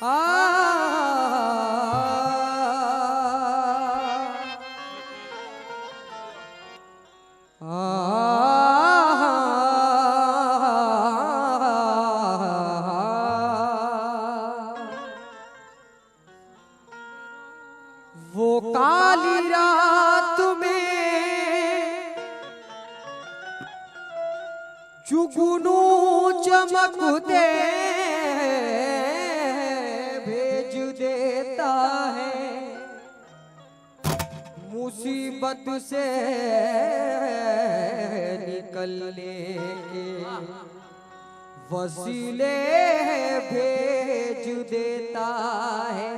वो काली रात में जुगनू चमकते भेज देता है, मुसीबत से निकलने के वसीले भेज देता है।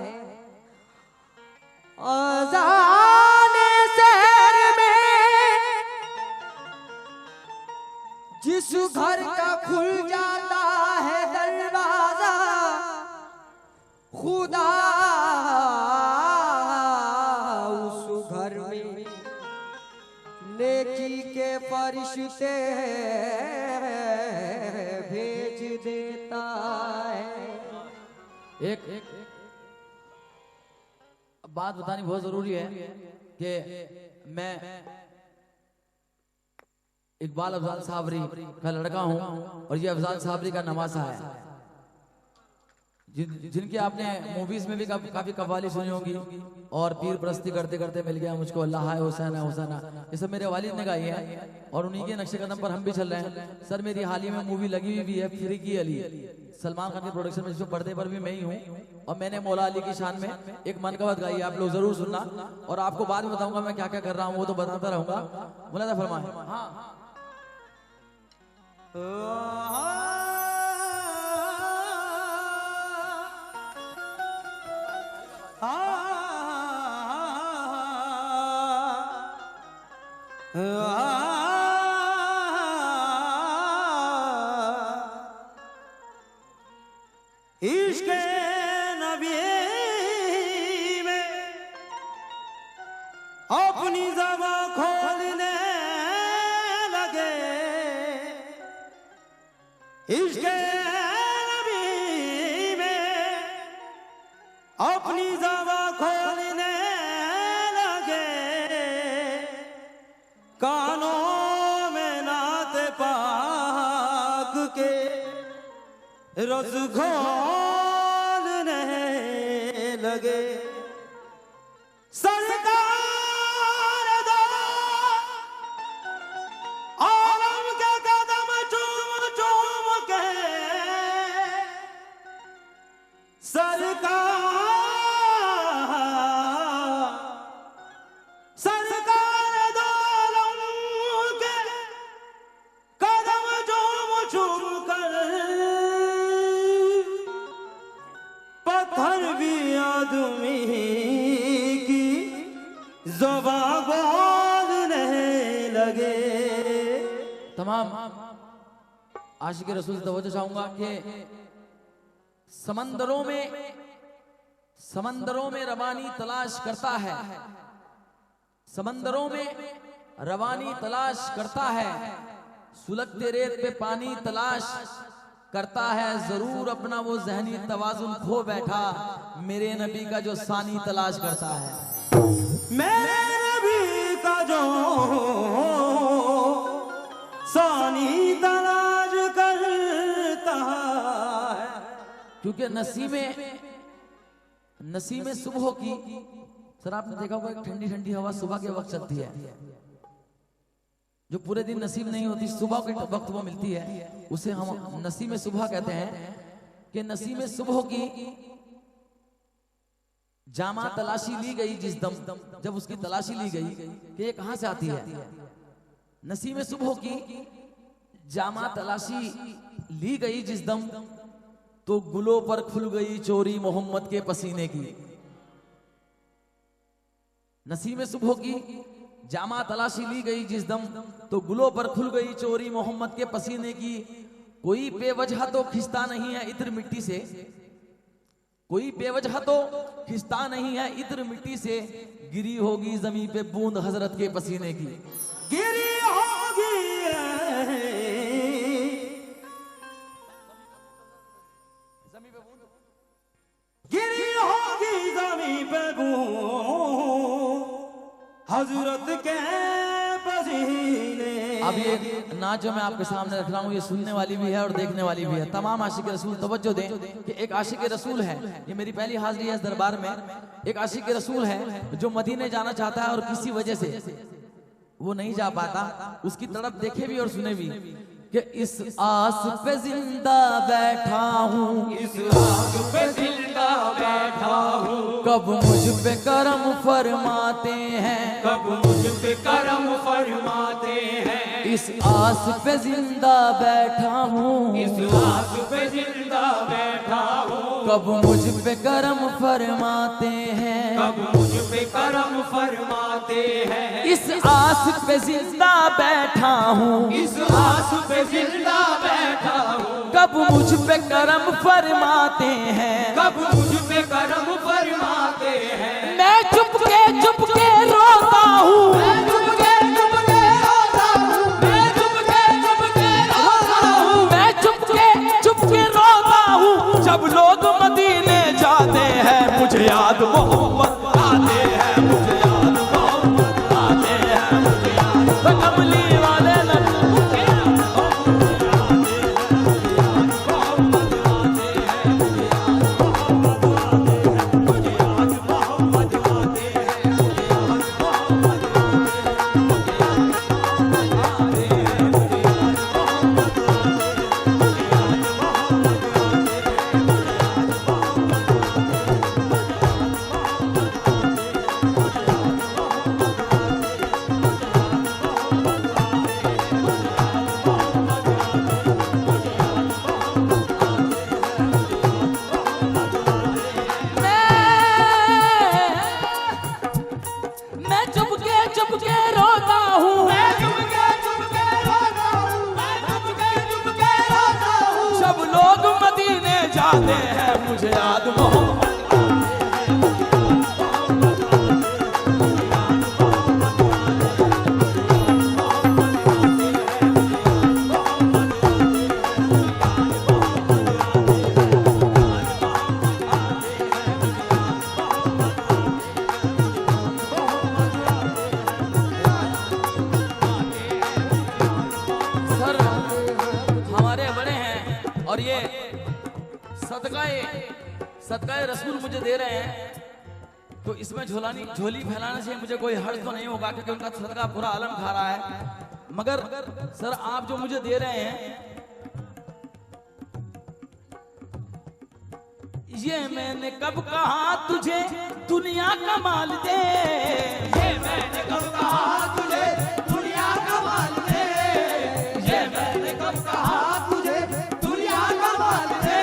अज़ाने शहर में जिस घर का खुल जाता है दरवाजा, खुदा उस घर में नेकी के फरिश्ते भेज देता है। एक बात बतानी बहुत जरूरी है कि मैं इकबाल अफजाल साबरी का लड़का हूं और ये अफजाल साबरी का नवासा है, जिनके आपने मूवीज में भी काफी कव्वाली सुनी होगी और पीर परस्ती करते करते मिल गया मुझको अल्लाह है हुसैन है हुसैन है, ये सब मेरे वालिद ने गाई है और उन्हीं के नक्शे कदम पर हम भी चल रहे हैं। सर मेरी हाल ही में मूवी लगी हुई भी है फिर की अली, सलमान खान के प्रोडक्शन में, जिसमें पर्दे पर भी मैं ही हूँ और मैंने मौला अली की शान में एक मनकबत गाई है, आप लोग जरूर सुनना और आपको बाद में बताऊंगा मैं क्या क्या कर रहा हूँ, वो तो बताता रहूंगा। मुलाजा फरमाए। हाँ इश्क़ नबी में अपनी ज़बां खोलने लगे, इश्क़ नबी में अपनी ज़बां खोलने लगे, कानों में नात पाक के रस घोलने लगे। सरकार दो आलम के कदम चूम चूम के, सरकार दो आलम के कदम चूम चूम कर, पत्थर भी आदमी की ज़बां बोलने लगे। तमाम आशिक रसूल से तवज्जो चाहूंगा कि समंदरों में रवानी तलाश करता है, समंदरों में रवानी तलाश करता है, सुलगते रेत पे पानी तलाश करता है, जरूर अपना वो जहनी तवाजुन खो बैठा, मेरे नबी का जो सानी तलाश करता है, मेरे नबी का जो सानी तलाश करता है। क्योंकि नसीमे सुबह की, सर आपने देखा होगा एक ठंडी ठंडी हवा सुबह के वक्त चलती है, जो पूरे दिन नसीब नहीं होती, सुबह के वक्त वो मिलती है, उसे हम नसीम सुबह कहते हैं। कि नसीम सुबह की जामा तलाशी ली गई जिस दम, जब उसकी तलाशी ली गई कि ये कहां से आती है, नसीम सुबह की जामा तलाशी ली गई जिस दम, तो गुलों पर खुल गई चोरी मोहम्मद के पसीने की। नसीम सुबह की जामा तलाशी ली गई जिस दम, तो गुलों पर खुल गई चोरी मोहम्मद के पसीने की। कोई बेवजह तो खिंचता नहीं है इत्र मिट्टी से, कोई बेवजह तो खिंचता नहीं है इत्र मिट्टी से, गिरी होगी जमीन पे बूंद हजरत के पसीने की, गिरी होगी हजरत के पसीने। अब ये नाच जो मैं आपके सामने रख रहा हूँ, ये सुनने वाली भी है और देखने वाली भी है। तमाम आशिक रसूल तवज्जो दें कि एक आशिक रसूल है, ये मेरी पहली हाजिरी है इस दरबार में। एक आशिक रसूल है जो मदीने जाना चाहता है और किसी वजह से वो नहीं जा पाता, उसकी तड़प देखे भी और सुने भी कि इस आस पे जिंदा बैठा हूँ, इस आस पे जिंदा बैठा हूँ, कब मुझ पे करम फरमाते हैं, कब मुझ पे करम फरमाते हैं। इस आस पे जिंदा बैठा हूँ, इस आस पे जिंदा बैठा हूँ, कब मुझ पे करम फरमाते हैं, कब मुझ पे करम फरमाते हैं। इस आस पे जिंदा बैठा हूँ, इस आस पे जिंदा बैठा हूँ, कब मुझ पे करम फरमाते हैं, कब मुझ पे करम फरमाते हैं। मैं चुप के रोता हूँ, मैं चुप के रोता हूँ, मैं चुप के रोता हूँ, मैं चुप के रोता हूँ। जब लोग मदीने जाते हैं मुझे याद मोहम्मद आते हैं, मुझे याद मोहम्मद आते हैं, मुझे याद कमली वाले जाते हैं मुझे याद मोहम्मद। सर हमारे बड़े हैं और ये सदकाए रसूल मुझे दे रहे हैं, तो इसमें झोली फैलाने से मुझे कोई हर्ज तो नहीं होगा क्योंकि उनका सदका पूरा आलम खा रहा है। मगर सर आप जो मुझे दे रहे हैं ये मैंने कब कहा तुझे दुनिया का माल दे, ये मैंने कब कहा तुझे दुनिया का माल दे, ये मैंने कब कहा तुझे दुनिया का माल दे।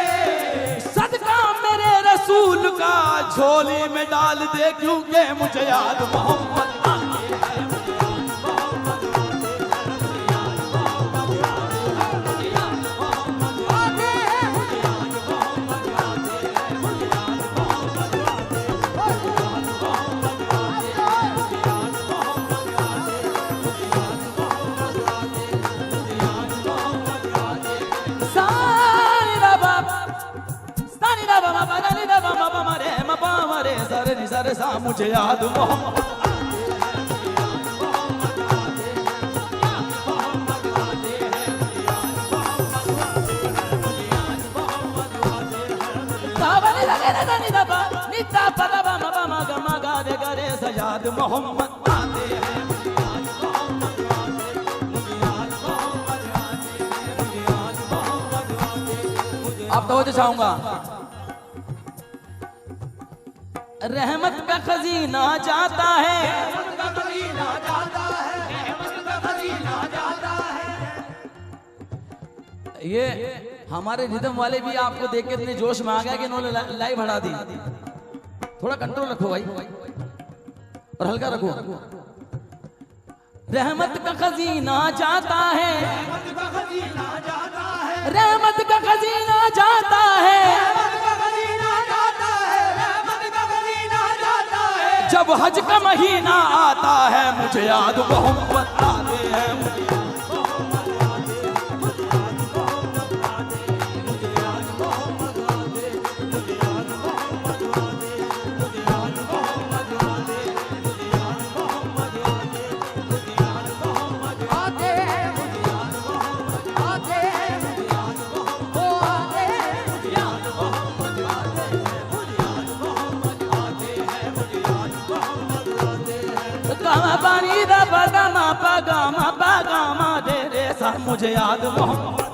सदका मेरे रसूल का झोली में डाल दे क्योंकि मुझे याद मोहम्मद मुझे याद मोहम्मद। सजाद मोहम्मद आते हैं। आप तो चाहूंगा रहमत का खजीना जाता है, रहमत का खजीना जाता है, रहमत का खजीना जाता है। ये हमारे रिदम वाले भी आपको देख के इतने जोश में आ गया कि इन्होंने लाइव बढ़ा दी। थोड़ा कंट्रोल रखो भाई और हल्का रखो। रहमत का खजीना जाता है, रहमत का खजीना जाता है, रहमत का खजीना जाता है, रहमत का खजीना जाता है, रहमत का खजीना जाता है। जब हज का महीना आता है मुझे याद मोहम्मद आते हैं। गामा पानी दा पदा मा पा गामा दे रे सा मुझे याद मोहम्मद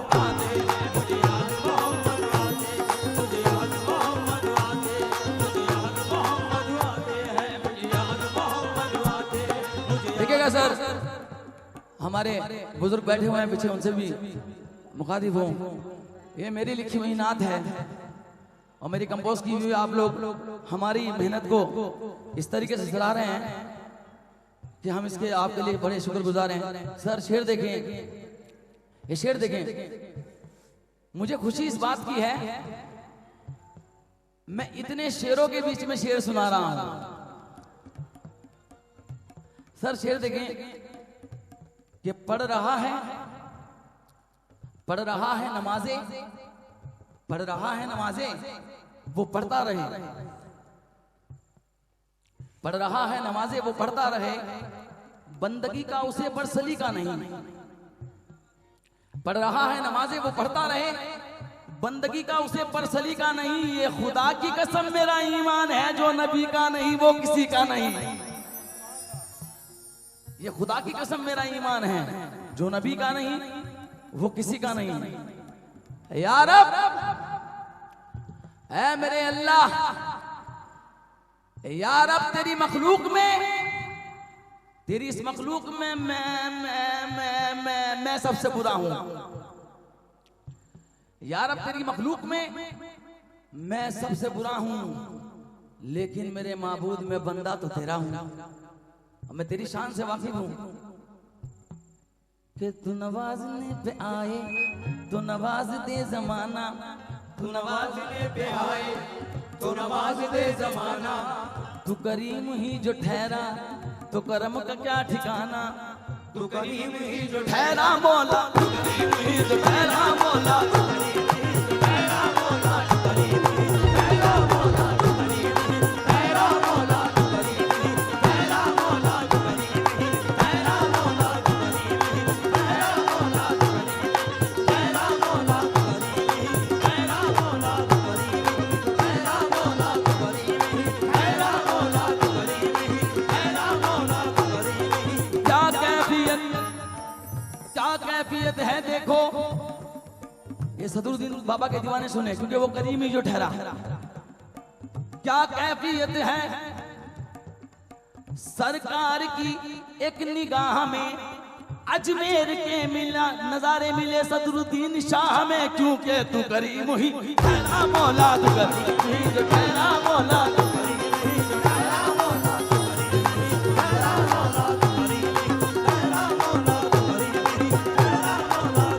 देखिएगा सर, हमारे बुजुर्ग बैठे हुए हैं पीछे, उनसे भी मुखातिब हूँ। ये मेरी लिखी हुई नात है और मेरी कंपोज की हुई, आप लोग हमारी मेहनत को इस तरीके से सराह रहे हैं कि हम इसके आपके लिए बड़े शुक्रगुजार हैं। सर शेर देखें, ये शेर देखें, मुझे खुशी इस बात की है मैं इतने शेरों के बीच में शेर सुना रहा हूं। सर शेर देखें कि पढ़ रहा है नमाजें, पढ़ रहा है नमाजें, वो पढ़ता रहे, पढ़ रहा है नमाजें वो पढ़ता रहे, बंदगी का उसे पर सलीका नहीं। पढ़ रहा है नमाजें वो पढ़ता रहे, बंदगी का उसे पर सलीका नहीं। ये खुदा की कसम मेरा ईमान है, जो नबी का नहीं वो किसी का नहीं। ये खुदा की कसम मेरा ईमान है, जो नबी का नहीं वो किसी का नहीं। या रब, ऐ मेरे अल्लाह, या रब तेरी मखलूक में, तेरी इस मखलूक में मैं सबसे बुरा हूं। या रब तेरी मखलूक में मैं सबसे बुरा हूं, लेकिन मेरे माबूद में बंदा तो तेरा हूं। मैं तेरी शान से वाकिफ हूं कि तू नवाजने पे आए तो नवाज दे जमाना, तू नवाजने पे आए तो नवाज दे जमाना, तू करीम ही जो ठहरा तो करम का क्या ठिकाना। तू करीम ही जो ठहरा मौला, तू करीम ही जो ठहरा मौला, तू करीम ही जो ठहरा मौला, तू करीम ही जो ठहरा मौला, तू करीम ही जो ठहरा मौला, तू करीम ही जो ठहरा मौला, तू करीम ही जो ठहरा मौला, तू करीम ही जो ठहरा मौला, तू करीम ही जो ठहरा मौला, तू करीम ही जो ठहरा मौला, तू करीम ही जो ठहरा मौला, तू करीम ही जो ठहरा मौला, तू करीम ही जो ठहरा मौला, तू करीम ही क्या कैफियत है देखो। ये सदरुद्दीन बाबा के दीवाने सुने, क्योंकि वो करीम ही जो ठहरा। क्या कैफियत है सरकार की एक निगाह में, अजमेर के मिला नजारे मिले सदरुद्दीन शाह में, क्योंकि तू करीम ही ठहरा मौला, तू करीम ही जो ठहरा मौला, तू करीम ही जो ठहरा मौला, तू करीम ही जो ठहरा मौला, तू करीम ही जो ठहरा मौला,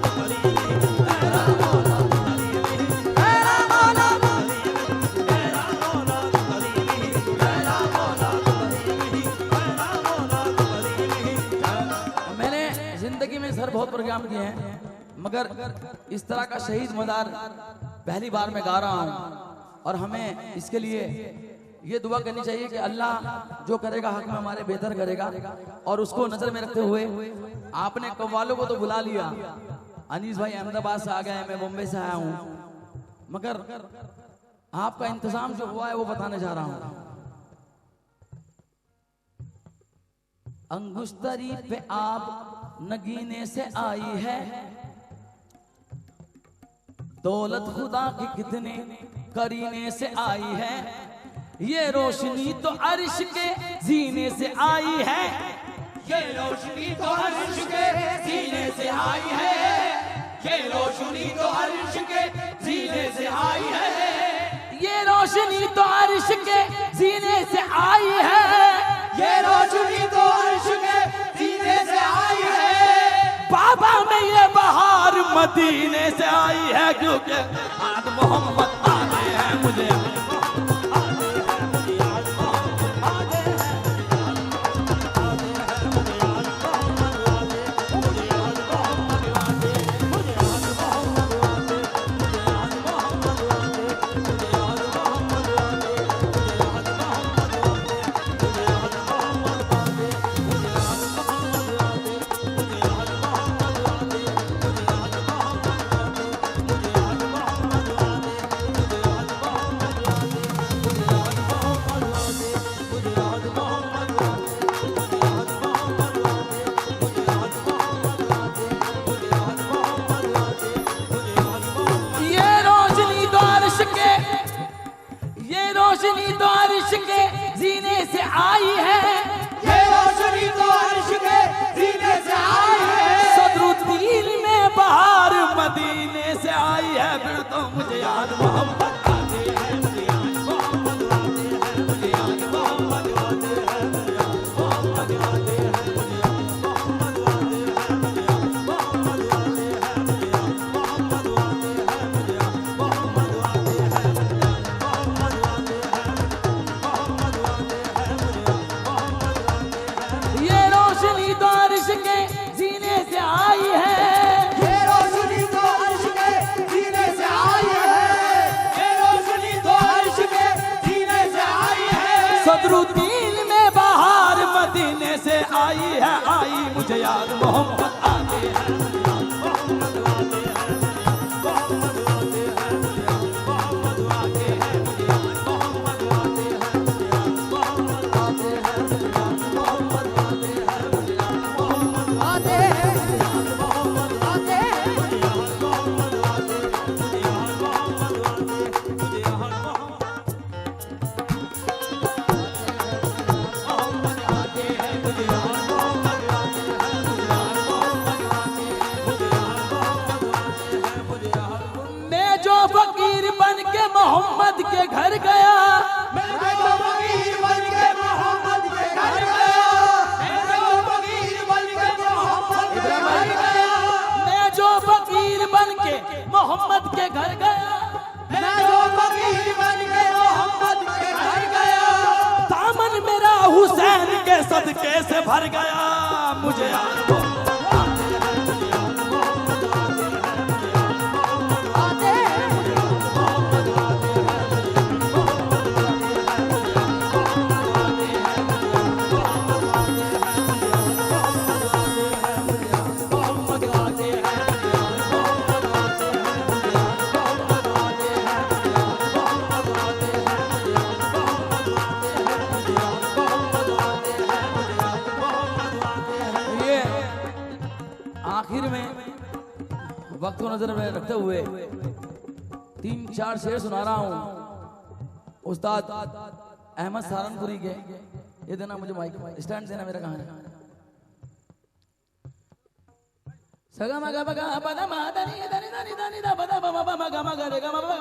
तू करीम ही जो ठहरा मौला, तू करीम ही जो ठहरा मौला, तू करीम ही जो ठहरा मौला, तू करीम ही जो ठहरा मौला, तू करीम ही जो ठहरा मौला, तू करीम ही जो ठहरा मौला। मैंने जिंदगी में सर बहुत प्रोग्राम किए हैं, मगर इस तरह का शहीद मदार पहली बार मैं गा रहा हूं। और हमें इसके लिए ये दुआ करनी चाहिए कि अल्लाह जो करेगा हक में हमारे बेहतर करेगा, और उसको नजर में रखते हुए आपने कव्वालों को तो बुला लिया, अनीस भाई अहमदाबाद से आ गए, मैं मुंबई से आया हूं, मगर आपका इंतजाम जो हुआ है वो बताने जा रहा हूं। अंगुश्तरी पे आप नगीने से आई है, दौलत खुदा की कितने करीने से आई है, ये रोशनी तो अर्श के जीने से आई है, ये रोशनी तो अर्श के सीने से आई है, ये रोशनी तो अर्श के सीने से आई है, ये रोशनी तो अर्श के जीने से आई है, ये रोशनी तो अर्श के सीने से आई है, बाबा में ये बहार मदीने से आई है, क्योंकि आज मोहम्मद आते हैं मुझे। रोशनी तो अर्श के जीने से आई है, ये रोशनी तो अर्श के सीने से आई है। सदरुद्दीन में बहार मदीने से आई है। फिर तो मुझे याद मोहम्मद आते हैं, मुझे याद मोहम्मद आते हैं, मुझे याद मोहम्मद आते हैं, मुझे याद मोहम्मद आते हैं, मुझे याद मोहम्मद आते हैं, मुझे याद मोहम्मद आते हैं, मुझे याद मोहम्मद आते हैं, मुझे याद मोहम्मद आते हैं, मुझे याद मोहम्मद आते हैं, मोहम्मद आते हैं, मुझे याद मोहम्मद आते हैं। ये रोशनी तो अर्श के जीने से आई है, ये रोशनी तो अर्श के सीने से आई है, ये रोशनी तो अर्श के सीने से आई है। सदरुद्दीन में बहार मदीने से आई है, आई मुझे याद मोहम्मद आते हैं, मुझे याद मोहम्मद आते हैं, मोहम्मद आते हैं, मुझे याद मोहम्मद आते हैं, मुझे याद मोहम्मद आते हैं, मुझे याद मोहम्मद आते हैं, मुझे याद मोहम्मद आते हैं, मुझे याद मोहम्मद आते हैं, आते हैं, मुझे याद मोहम्मद आते हैं, मुझे याद मोहम्मद आते हैं, मुझे याद मैं जो फकीर बन के मोहम्मद के घर गया, मैं जो फकीर बन के मोहम्मद के घर गया, मैं जो फकीर बन के मोहम्मद के घर गया, मैं जो फकीर बन के मोहम्मद के घर गया, मैं जो फकीर बन के मोहम्मद के घर गया, दामन मेरा हुसैन के सदके से भर गया। मुझे याद आते हैं, ये आखिर में वक्त को नजर में रखते हुए 3-4 शेर सुना रहा हूँ उस्ताद अहमद सहारनपुरी के। ये देना मुझे माइक, स्टैंड देना मेरा। कहाँ है? सगा मगा बगा पदा मा दनी दनी दनी दनी दा पदा बमा बमा गा मगा रे गा मगा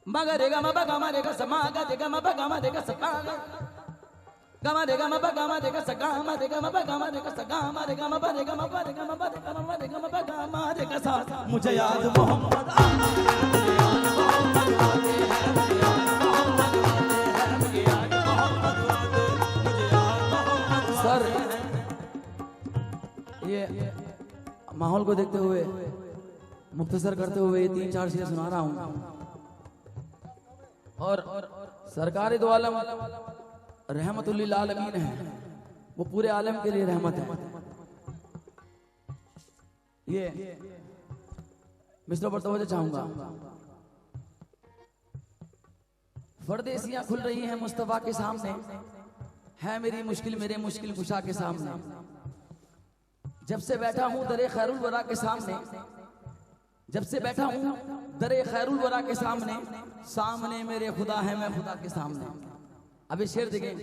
मगा रे गा मगा गा मा रे गा समा गा रे गा मगा गा मा रे गा सका गा मा रे गा मगा गा मा रे गा सका मा रे गा मगा गा मा रे गा सका मा रे गा मगा रे गा मगा रे गा मगा रे गा मगा रे गा मगा गा मा रे गा सा। मुझे याद मोहम्मद सर ये माहौल को देखते हुए मुख्तसर करते हुए 3-4 शेर सुना रहा हूँ। और सरकारी दो आलम रहमतुल्लिल आलमीन है, वो पूरे आलम के लिए रहमत है। ये मिस्टर पर तवज्जो चाहूंगा। परदेसियां खुल रही हैं मुस्तफा के सामने, है मेरी मुश्किल मेरे मुश्किल कुशा के सामने। जब से बैठा हूं दरे खैरुल वरा के सामने, जब से बैठा हूं दरे खैरुल वरा के सामने, सामने मेरे खुदा है मैं खुदा के सामने। अभी शेर देखें।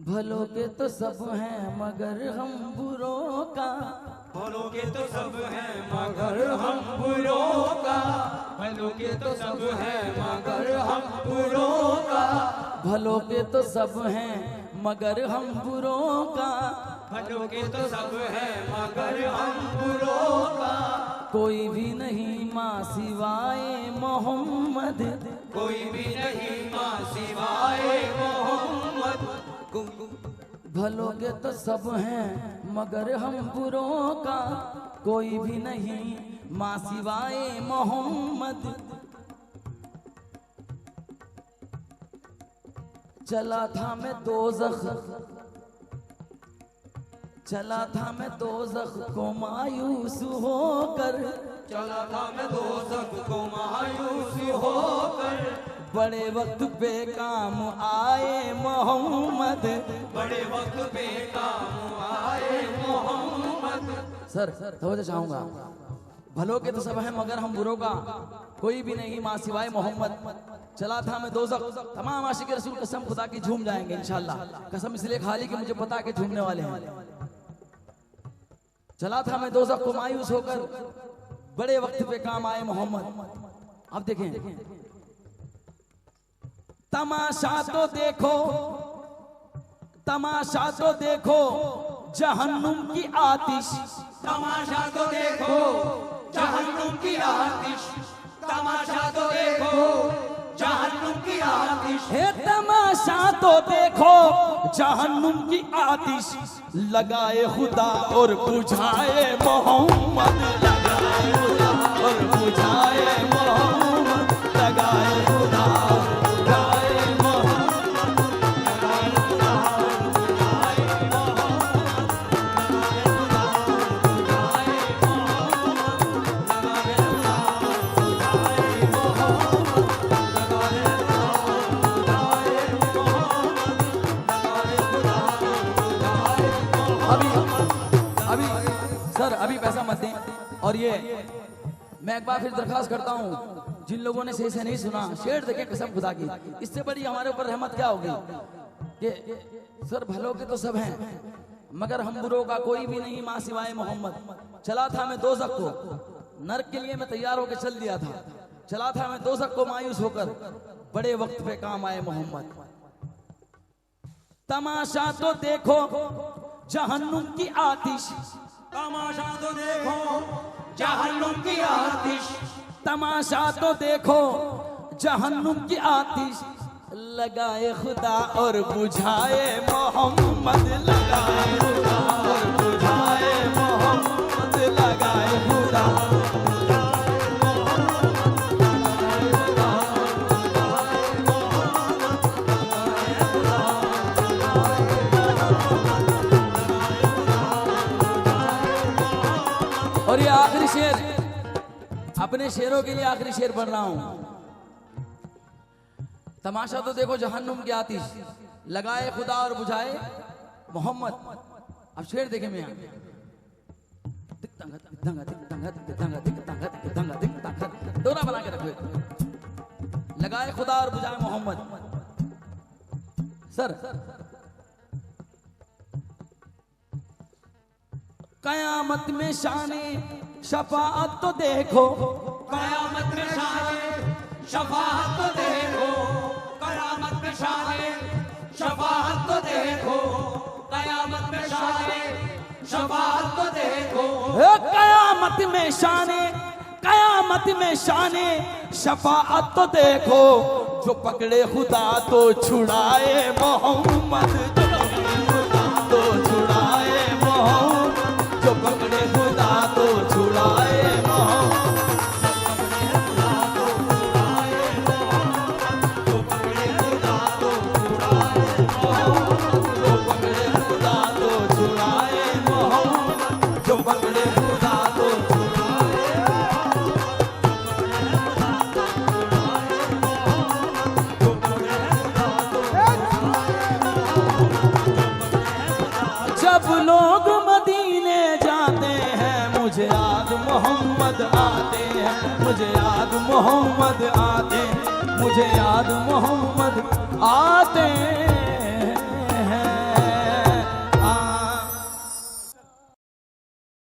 भलों के तो सब हैं मगर हम बुरों का, भलों के तो सब हैं मगर हम बुरों का, भलों के तो सब हैं मगर हम बुरों का, भलों के तो सब हैं मगर हम बुरों का, भलों के तो सब हैं मगर हम बुरों का, कोई भी नहीं माँ सिवाय मोहम्मद, कोई भी नहीं माँ सिवाय मोहम्मद। भलों के तो सब हैं मगर हम बुरों का, कोई भी नहीं माँ सिवाय मोहम्मद। चला था मैं दोज़ख, चला था मैं दोज़ख को मायूस होकर, चला था मैं दोज़ख को मायूस होकर, बड़े वक्त पे काम आए मोहम्मद, बड़े वक्त पे काम आए मोहम्मद। सर तवज्जो चाहूंगा। भलों के तो सब हैं मगर हम बुरों का कोई भी नहीं माँ सिवाय मोहम्मद। चला था मैं दोज़ख, तमाम आशिक रसूल कसम खुदा की झूम जाएंगे इंशाल्लाह। कसम इसलिए खा ली कि मुझे पता कि झूमने वाले हैं। चला था मैं दोज़ख को मायूस होकर, बड़े वक्त पे काम आए मोहम्मद। अब देखें, तमाशा तो देखो, तमाशा तो देखो जहन्नुम की आतिश, तमाशा तो देखो जहन्नुम की आतिश, तमाशा तो देखो जहन्नुम की आतिश। हे तमाशा तो देखो जहन्नुम की आतिश, लगाए खुदा और बुझाए मोहम्मद, लगाए खुदा और बुझाए मोहम्मद, लगाए खुदा और बुझाए मोहम्मद, लगाए खुदा और बुझाए मोहम्मद, लगाए खुदा और बुझाए मोहम्मद, लगाए खुदा और बुझाए मोहम्मद। अभी सर अभी पैसा मत दें। और ये मैं एक बार फिर दरखास्त करता हूँ, जिन लोगों ने सही से नहीं सुना, शेर देखे कसम खुदा की, इससे बड़ी हमारे ऊपर रहमत क्या होगी कि सर भलों के तो सब हैं मगर हम बुरों का कोई भी नहीं माँ सिवाय मोहम्मद। चला था मैं दोज़ख को, नर्क के लिए मैं तैयार होकर चल दिया था। चला था मैं दोज़ख को मायूस होकर, बड़े वक्त पे काम आए मोहम्मद। तमाशा तो देखो जहन्नुम की आतिश, तमाशा तो देखो जहन्नुम की आतिश, तमाशा तो देखो जहन्नुम की आतिश, लगाए खुदा और बुझाए मोहम्मद, लगाए खुदा और बुझाए मोहम्मद, लगाए खुदा और बुझाए मोहम्मद, लगाए खुदा और बुझाए मोहम्मद, लगाए खुदा और बुझाए मोहम्मद। और ये आखिरी शेर, अपने शेरों के लिए आखिरी शेर पढ़ रहा हूं। तमाशा तो देखो जहन्नुम की आतिश, लगाए खुदा और बुझाए मोहम्मद। अब शेर देखे मैं दोहरा बना के रखो, लगाए खुदा और बुझाए मोहम्मद। सर कयामत में शाने शफाअत तो देखो, कयामत में शाने शफाअत तो देखो, कयामत में शाने शफाअत तो देखो, कयामत में शाने शफाअत तो देखो। कयामत में शाने, कयामत में शाने शफाअत तो देखो, जो पकड़े खुदा तो छुड़ाए मोहम्मद, जो पकड़े खुदा तो छुड़ाए मोहम्मद, जो पकड़े खुदा तो छुड़ाए मोहम्मद, जो पकड़े खुदा तो छुड़ाए मोहम्मद, जो पकड़े खुदा तो जब लोग मदीने जाते हैं मुझे याद मोहम्मद आते हैं, मुझे याद मोहम्मद आते हैं, मुझे याद मोहम्मद आते